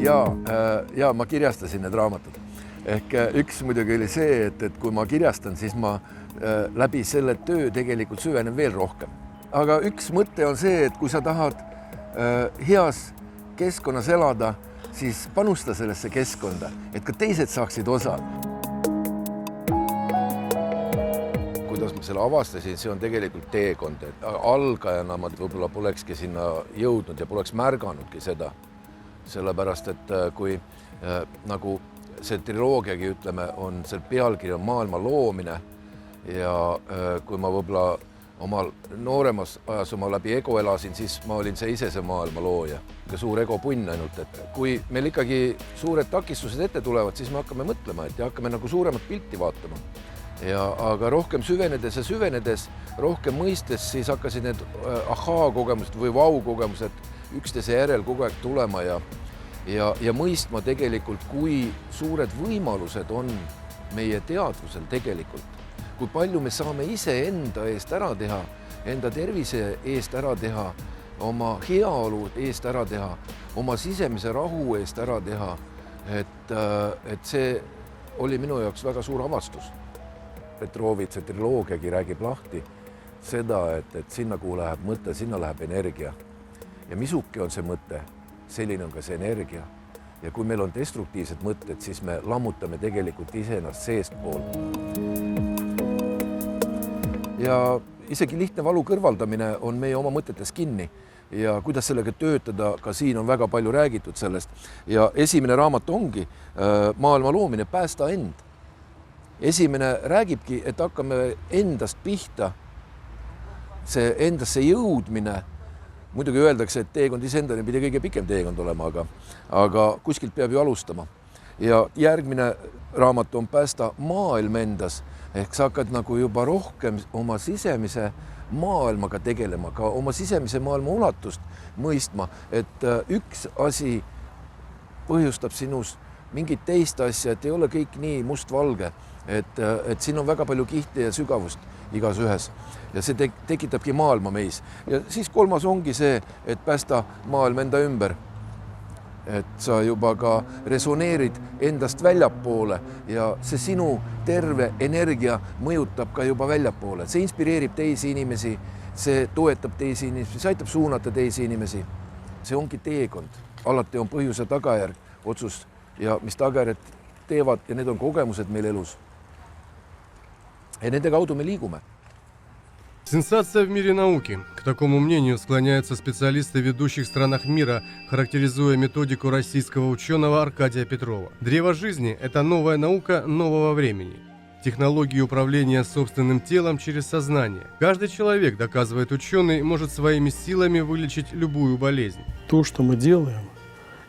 Ja ma kirjastasin need raamatud. Ehk üks muidugi oli see, et kui ma kirjastan, siis ma läbi selle töö tegelikult süvenen veel rohkem. Aga üks mõte on see, et kui sa tahad heas keskkonnas elada, siis panusta sellesse keskkonda, et ka teised saaksid osa. Kuidas ma selle avastasin, see on tegelikult teekond. Algajana ma võib-olla polekski sinna jõudnud ja poleks märganudki seda. Sellepärast, et kui nagu see triloogiagi, ütleme, on see pealkiri on maailma loomine ja kui ma võib-olla omal nooremas ajas oma läbi ego elasin, siis ma olin see ise see maailma looja. Ka suur ego punn ainult, et kui meil ikkagi suured takistused ette tulevad, siis me hakkame mõtlema, et ja hakkame nagu suuremat pilti vaatama. Aga rohkem süvenedes, rohkem mõistes, siis hakkasid need ahaa-kogemused või vau-kogemused üksteise järel kogu aeg tulema ja mõistma tegelikult, kui suured võimalused on meie teadvusel tegelikult. Kui palju me saame ise enda eest ära teha, enda tervise eest ära teha, oma heaolu eest ära teha, oma sisemise rahu eest ära teha, et see oli minu jaoks väga suur avastus. Petrovi see triloogiagi räägib lahti seda, et sinna kuhu läheb mõte, sinna läheb energia. Ja misuke on see mõte, selline on ka see energia. Ja kui meil on destruktiivsed mõtted, siis me lammutame tegelikult iseennast seestpool. Ja isegi lihtne valu kõrvaldamine on meie oma mõtetes kinni ja kuidas sellega töötada, ka siin on väga palju räägitud sellest. Ja esimene raamat ongi maailma loomine, päästa end. Esimene räägibki, et hakkame endast pihta, see endasse jõudmine. Muidugi öeldakse, et teekond iseendani pidi kõige pikem teekond olema, aga kuskilt peab ju alustama. Ja järgmine raamat on päästa maailm endas, ehk sa hakkad nagu juba rohkem oma sisemise maailmaga tegelema, ka oma sisemise maailma ulatust mõistma, et üks asi põhjustab sinus mingit teist asja, et ei ole kõik nii must-valge, et siin on väga palju kihte ja sügavust igas ühes ja see tekitabki maailma meis. Ja siis kolmas ongi see, et päästa maailm enda ümber. Et sa juba ka resoneerid endast väljapoole ja see sinu terve energia mõjutab ka juba väljapoole. See inspireerib teisi inimesi, see toetab teisi inimesi, see aitab suunata teisi inimesi. See ongi teekond. Alati on põhjus ja tagajärg, otsus ja mis tagajärjed teevad ja need on kogemused meil elus. Ja nende kaudu me liigume. Сенсация в мире науки. К такому мнению склоняются специалисты в ведущих странах мира, характеризуя методику российского ученого Аркадия Петрова. Древо жизни – это новая наука нового времени. Технологии управления собственным телом через сознание. Каждый человек, доказывает ученый, может своими силами вылечить любую болезнь. То, что мы делаем,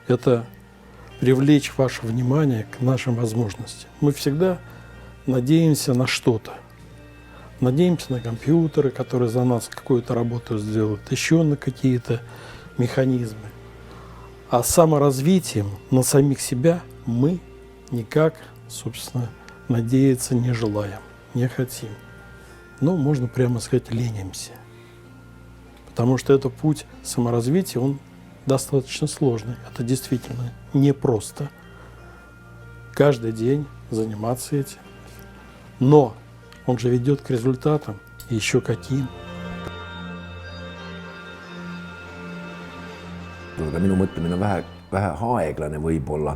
это привлечь ваше внимание к нашим возможностям. Мы всегда надеемся на что-то. Надеемся на компьютеры, которые за нас какую-то работу сделают, еще на какие-то механизмы. А саморазвитием на самих себя мы никак, собственно, надеяться не желаем, не хотим. Но можно прямо сказать, ленимся. Потому что это путь саморазвития, он достаточно сложный. Это действительно непросто. Каждый день заниматься этим. Но он же ведет к результатам, и еще каким. Minu mõtlemine on vähe aeglane võib-olla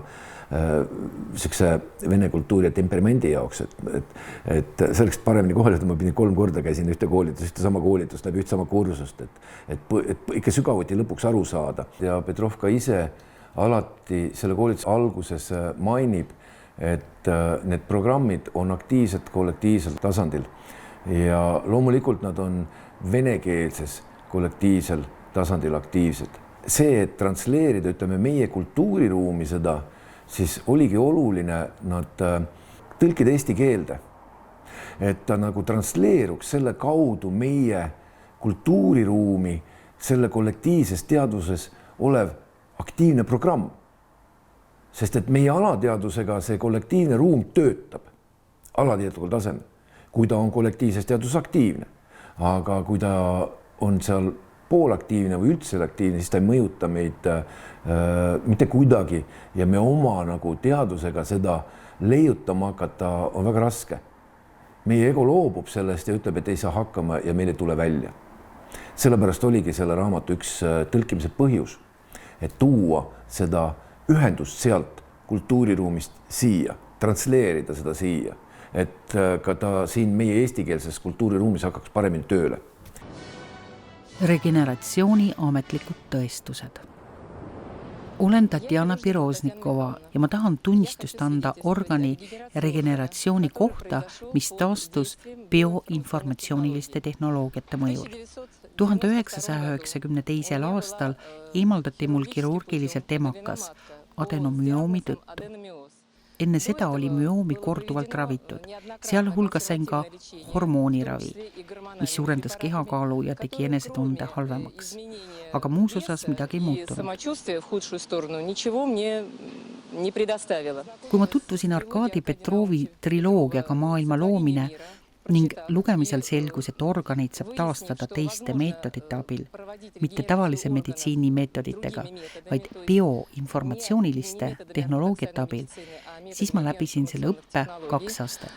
sellise vene kultuuri ja temperamendi jaoks, et selleks paremini kohaliselt ma pidin 3 korda käisin ühte sama koolitust läbi üht sama kursust, et ikka sügavuti lõpuks aru saada. Ja Petrov ka ise alati selle koolituse alguses mainib, et need programmid on aktiivsed kollektiivsel tasandil ja loomulikult nad on venekeelses kollektiivsel tasandil aktiivsed. See, et transleerida, ütleme, meie kultuuriruumi seda, siis oligi oluline nad tõlkida eesti keelde. Et ta nagu transleeruks selle kaudu meie kultuuriruumi, selle kollektiivses teadvuses olev aktiivne programm. Sest et meie alateadusega see kollektiivne ruum töötab alateadusel tasemel, kui ta on kollektiivses teaduses aktiivne. Aga kui ta on seal poolaktiivne või üldse aktiivne, siis ta ei mõjuta meid mitte kuidagi ja me oma nagu teadusega seda leiutama hakata on väga raske. Meie ego loobub sellest ja ütleb, et ei saa hakkama ja meil ei tule välja. Sellepärast oligi selle raamatu üks tõlkimise põhjus, et tuua seda ühendust sealt kultuuriruumist siia, transleerida seda siia, et ka ta siin meie eestikeelses kultuuriruumis hakkaks paremini tööle. Regeneratsiooni ametlikud tõestused. Olen Tatjana Piroznikova ja ma tahan tunnistust anda organi regeneratsiooni kohta, mis taastus bioinformatsiooniliste tehnoloogiate mõjul. 1992. aastal eemaldati mul kirurgiliselt emakas adenomüoomi tõttu. Enne seda oli müoomi korduvalt ravitud, sealhulgas sain ka hormooniravi, mis suurendas kehakaalu ja tegi enesetunde halvemaks. Aga muus osas midagi ei muutunud. Kui ma tutvusin Arkadi Petrovi triloogiaga Maailma loomine ning lugemisel selgus, et organid saab taastada teiste meetodite abil, mitte tavalise meditsiini meetoditega, vaid bioinformatsiooniliste tehnoloogiate abil, siis ma läbisin selle õppe 2 aastat.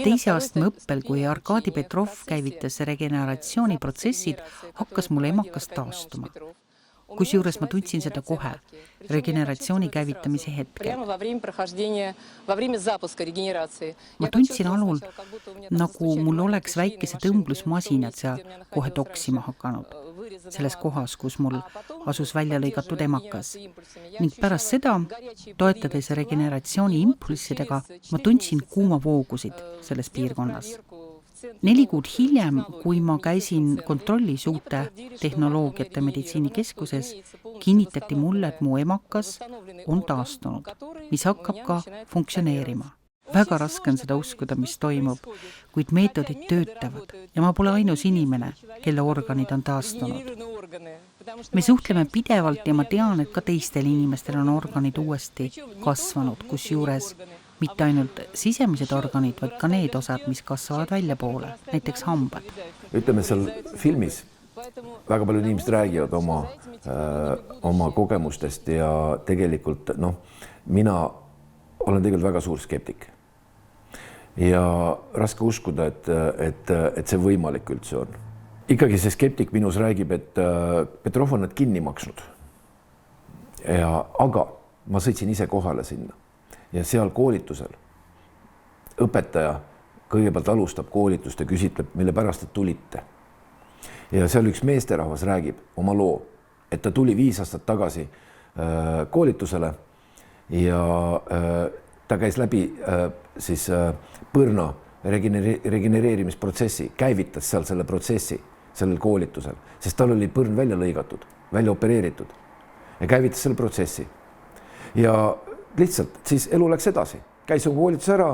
Teise astme õppel, kui Arkadi Petrov käivitas regeneratsiooniprotsessid, hakkas mul emakas taastuma. Kusjuures ma tundsin seda kohe, regeneratsiooni käivitamise hetkel. Ma tundsin alul, nagu mul oleks väikese tõmblusmasinad seal kohe toksima hakanud, selles kohas, kus mul asus välja lõigatud emakas. Ning pärast seda, toetades regeneratsiooni impulssidega, ma tundsin kuuma voogusid selles piirkonnas. 4 kuud hiljem, kui ma käisin kontrollis uute tehnoloogiate meditsiinikeskuses, kinnitati mulle, et mu emakas on taastunud, mis hakkab ka funktsioneerima. Väga raske on seda uskuda, mis toimub, kuid meetodid töötavad ja ma pole ainus inimene, kelle organid on taastunud. Me suhtleme pidevalt ja ma tean, et ka teistel inimestel on organid uuesti kasvanud, kusjuures mitte ainult sisemised organid, vaid ka need osad, mis kasvavad välja poole, näiteks hambad. Ütleme seal filmis väga palju inimesed räägivad oma kogemustest ja tegelikult mina olen tegelikult väga suur skeptik. Ja raske uskuda, et see võimalik üldse on. Ikkagi see skeptik minus räägib, et Petrov on need kinni maksnud. Aga ma sõitsin ise kohale sinna. Ja seal koolitusel õpetaja kõigepealt alustab koolitust ja küsitleb, mille pärast te tulite. Ja seal üks meesterahvas räägib oma loo, et ta tuli 5 aastat tagasi koolitusele ja ta käis läbi siis põrna regenereerimisprotsessi, käivitas seal selle protsessi sellel koolitusel, sest tal oli põrn välja lõigatud, välja opereeritud ja käivitas selle protsessi. Ja lihtsalt siis elu läks edasi, käis oma koolitus ära,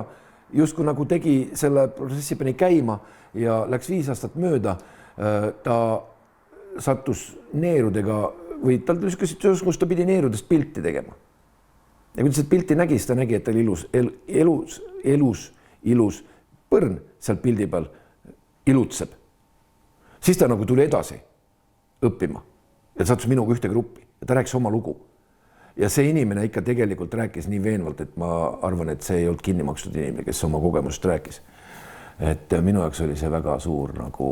justkui nagu tegi selle protsessi pani käima ja läks 5 aastat mööda, ta sattus neerudega või tal küsiti, kus ta pidi neerudest pilti tegema. Ja kui ta pilti nägi, siis ta nägi, et ta oli ilus põrn seal pildi peal ilutseb. Siis ta nagu tuli edasi õppima ja sattus minuga ühte gruppi ja ta rääkis oma lugu. Ja see inimene ikka tegelikult rääkis nii veenvalt, et ma arvan, et see ei olnud kinni makstud inimene, kes oma kogemust rääkis. Et minu jaoks oli see väga suur nagu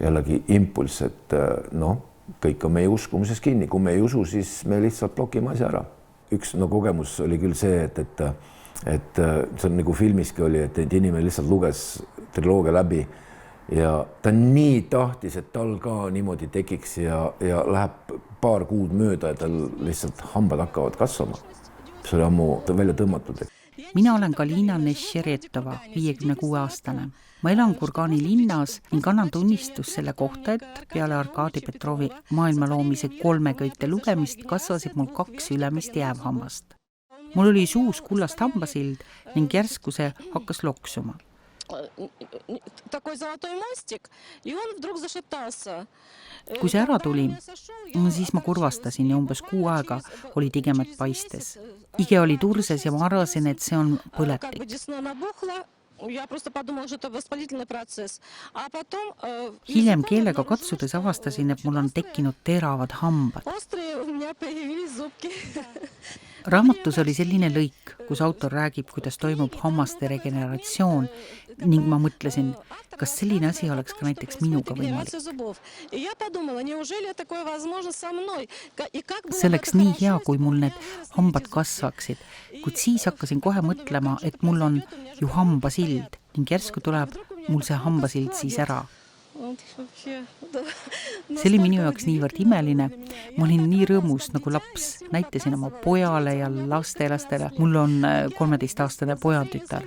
jällegi impulss, et kõik on meie uskumuses kinni. Kui me ei usu, siis me lihtsalt blokime asja ära. Üks kogemus oli küll see, et see on nagu filmiski oli, et inimene lihtsalt luges triloogia läbi ja ta nii tahtis, et tal ka niimoodi tekiks ja läheb paar kuud mööda ja tal lihtsalt hambad hakkavad kasvama. See oli ammu välja tõmmatud. Mina olen Galina Nešeretova, 56-aastane. Ma elan Kurgani linnas ning annan tunnistus selle kohta, et peale Arkadi Petrovi maailma loomise 3 köite lugemist kasvasid mul 2 ülemist jäävhammast. Mul oli suus kullast hambasild ning järsku see hakkas loksuma. Kui see ära tuli, siis ma kurvastasin ja umbes 6 aega oli tigemat paistes. Ige oli turses ja ma arvasin, et see on põletik. Я просто подумала, что это воспалительный процесс. А потом... Hiljem keelega katsudes avastasin, et mul on tekkinud teravad hambad. Острые у меня появились зубки. Raamatus oli selline lõik, kus autor räägib, kuidas toimub hammaste regeneratsioon ning ma mõtlesin, kas selline asi oleks ka näiteks minuga võimalik. See oleks nii hea, kui mul need hambad kasvaksid, kuid siis hakkasin kohe mõtlema, et mul on ju hambasild ning järsku tuleb mul see hambasild siis ära. See oli minu jaoks niivõrd imeline. Ma olin nii rõõmus nagu laps. Näitasin oma pojale ja lastelastele. Mul on 13-aastane pojatütar.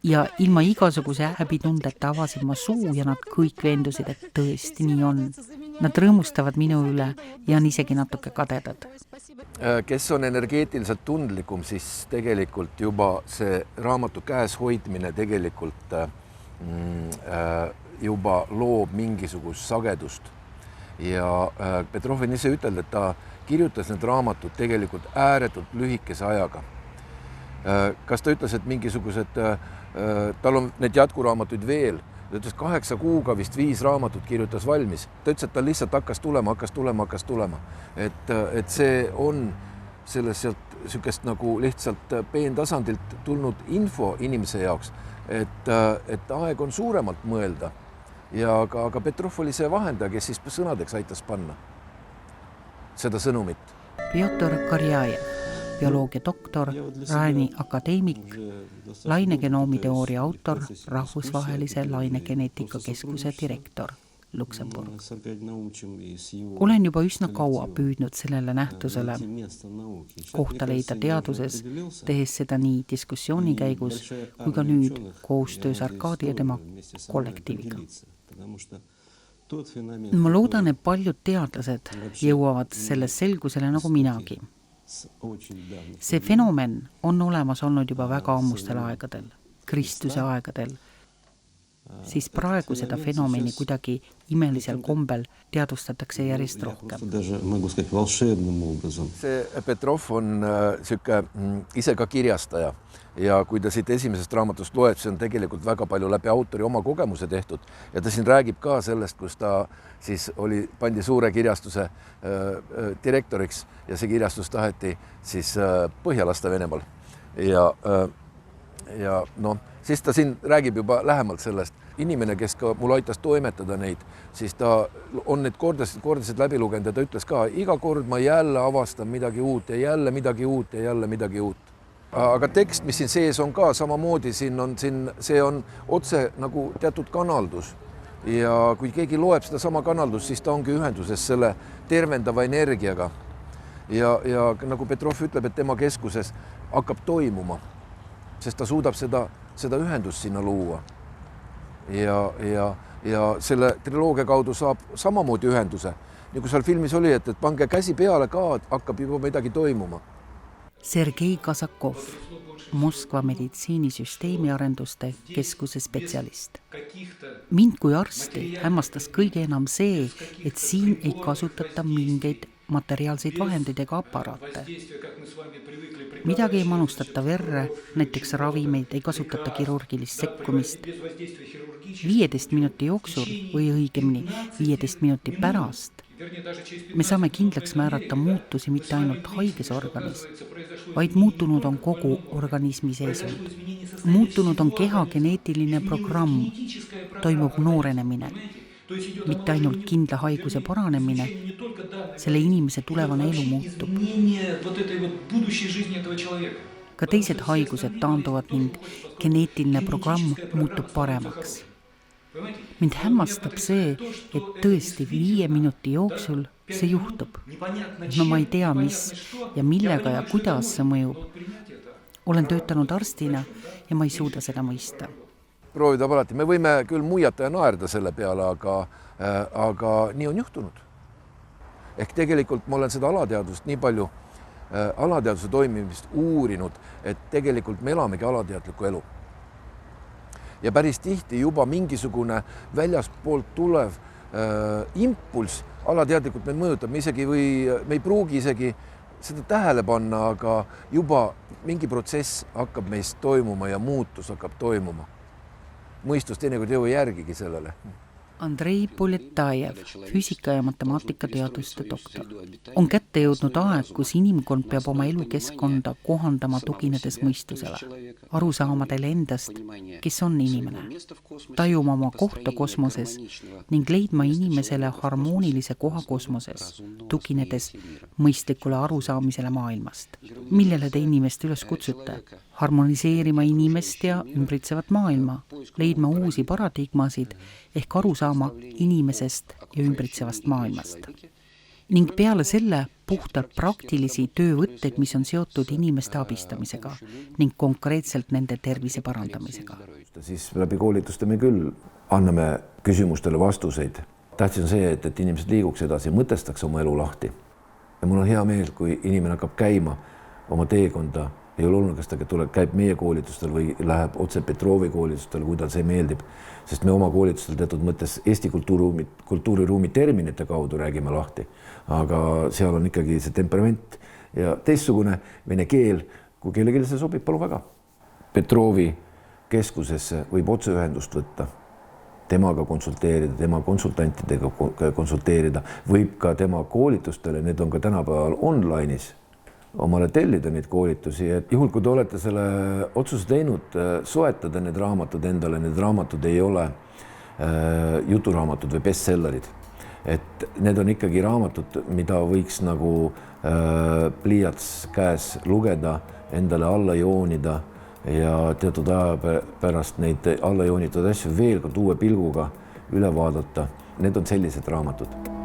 Ja ilma igasuguse häbitundeta avasin ma suu ja nad kõik veendusid, et tõesti nii on. Nad rõõmustavad minu üle ja on isegi natuke kadedad. Kes on energeetiliselt tundlikum, siis tegelikult juba see raamatu käes hoidmine tegelikult juba loob mingisugust sagedust. Ja Petrov on ise ütelnud, et ta kirjutas need raamatud tegelikult ääretult lühikese ajaga. Kas ta ütles, et mingisugused, tal on need jätkuraamatuid veel, ta ütles 8 kuuga vist 5 raamatut kirjutas valmis. Ta ütles, et ta lihtsalt hakkas tulema. Et see on selles sealt nagu lihtsalt peentasandilt tulnud info inimese jaoks, et aeg on suuremalt mõelda. Ja aga Petrov oli see vahendaja, kes siis sõnadeks aitas panna seda sõnumit. Pjotr Karjajev, bioloogia doktor, Raani akadeemik, lainegenomiteooria autor, rahvusvahelise lainegeneetika keskuse direktor Luksemburg. Olen juba üsna kaua püüdnud sellele nähtusele kohta leida teaduses, tehes seda nii diskussiooni käigus kui ka nüüd koostöös Arkadi ja tema kollektiiviga. Ma loodan, et paljud teadlased jõuavad selles selgusele nagu minagi. See fenomen on olemas olnud juba väga ammustel aegadel, Kristuse aegadel. Siis praegu seda fenomeni kuidagi imelisel kombel teadustatakse järjest rohkem. See Petrov on siuke ise ka kirjastaja ja kui ta siit esimesest raamatust loeb, see on tegelikult väga palju läbi autori oma kogemuse tehtud ja ta siin räägib ka sellest, kus ta siis pandi suure kirjastuse direktoriks ja see kirjastus taheti siis põhja lasta Venemaal ja siis ta siin räägib juba lähemalt sellest. Inimene, kes ka mul aitas toimetada neid, siis ta on need kordasid läbi lugenud ja ta ütles ka, iga kord ma jälle avastan midagi uut ja jälle midagi uut ja jälle midagi uut. Aga tekst, mis siin sees on ka samamoodi, see on otse nagu teatud kanaldus. Ja kui keegi loeb seda sama kanaldust, siis ta ongi ühenduses selle tervendava energiaga. Ja nagu Petrov ütleb, et tema keskuses hakkab toimuma, sest ta suudab seda ühendust sinna luua. Ja selle triloogia kaudu saab samamoodi ühenduse. Nii kui seal filmis oli, et pange käsi peale ka, hakkab juba midagi toimuma. Sergei Kasakov, Moskva meditsiinisüsteemi arenduste keskuse spetsialist. Mind kui arsti hämmastas kõige enam see, et siin ei kasutata mingeid materiaalseid vahendeid ega aparaate. Midagi ei manustata verre, näiteks ravimeid ei kasutata kirurgilist sekkumist. 15 minuti jooksul või õigemini 15 minuti pärast me saame kindlaks määrata muutusi mitte ainult haiges organis, vaid muutunud on kogu organismi seisund. Muutunud on keha geneetiline programm, toimub noorenemine, mitte ainult kindla haiguse paranemine, selle inimese tulevane elu muutub. Ka teised haigused taanduvad ning geneetiline programm muutub paremaks. Mind hämmastab see, et tõesti 5 minuti jooksul see juhtub. No ma ei tea, mis ja millega ja kuidas see mõjub. Olen töötanud arstina ja ma ei suuda seda mõista. Proovida alati. Me võime küll muiata ja naerda selle peale, aga nii on juhtunud. Ehk tegelikult ma olen seda alateadvust nii palju, alateadvuse toimimist uurinud, et tegelikult me elamegi alateadliku elu. Ja päris tihti juba mingisugune väljaspoolt tulev impulss alateadlikult meid mõjutab. Me ei pruugi isegi seda tähele panna, aga juba mingi protsess hakkab meist toimuma ja muutus hakkab toimuma. mõistus teinekord jõu järgigi sellele. Andrei Poljetajev, füüsika ja matemaatikateaduste doktor. On kätte jõudnud aeg, kus inimkond peab oma elukeskkonda kohandama tuginedes mõistusele, arusaamadele endast, kes on inimene, tajuma oma kohta kosmoses ning leidma inimesele harmoonilise koha kosmoses, tuginedes mõistlikule arusaamisele maailmast. Millele te inimest üles kutsute? Harmoniseerima inimest ja ümbritsevat maailma, leidma uusi paradigmasid ehk arusaama inimesest ja ümbritsevast maailmast. Ning peale selle puhtalt praktilisi töövõtteid, mis on seotud inimeste abistamisega ning konkreetselt nende tervise parandamisega. Siis läbi koolituste me küll anname küsimustele vastuseid. Tähtis on see, et inimesed liiguks edasi, mõtestaks oma elu lahti. Ja mul on hea meel, kui inimene hakkab käima oma teekonda. Ei ole olnud, kas ta käib meie koolitustel või läheb otse Petrovi koolitustel, kui tal see meeldib. Sest me oma koolitustel teatud mõttes Eesti kultuuriruumi terminite kaudu räägime lahti. Aga seal on ikkagi see temperament ja teistsugune vene keel, kui kellelegi see sobib, palun väga. Petrovi keskusesse võib otseühendust võtta, temaga konsulteerida, tema konsultantidega konsulteerida, võib ka tema koolitustele, need on ka tänapäeval online'is, omale tellida neid koolitusi, et juhul, kui te olete selle otsuse teinud, soetada need raamatud endale, need raamatud ei ole juturaamatud või bestsellerid. Et need on ikkagi raamatud, mida võiks nagu pliiats käes lugeda, endale alla joonida ja teatud aja pärast neid alla joonitud asju veel ka uue pilguga üle vaadata. Need on sellised raamatud.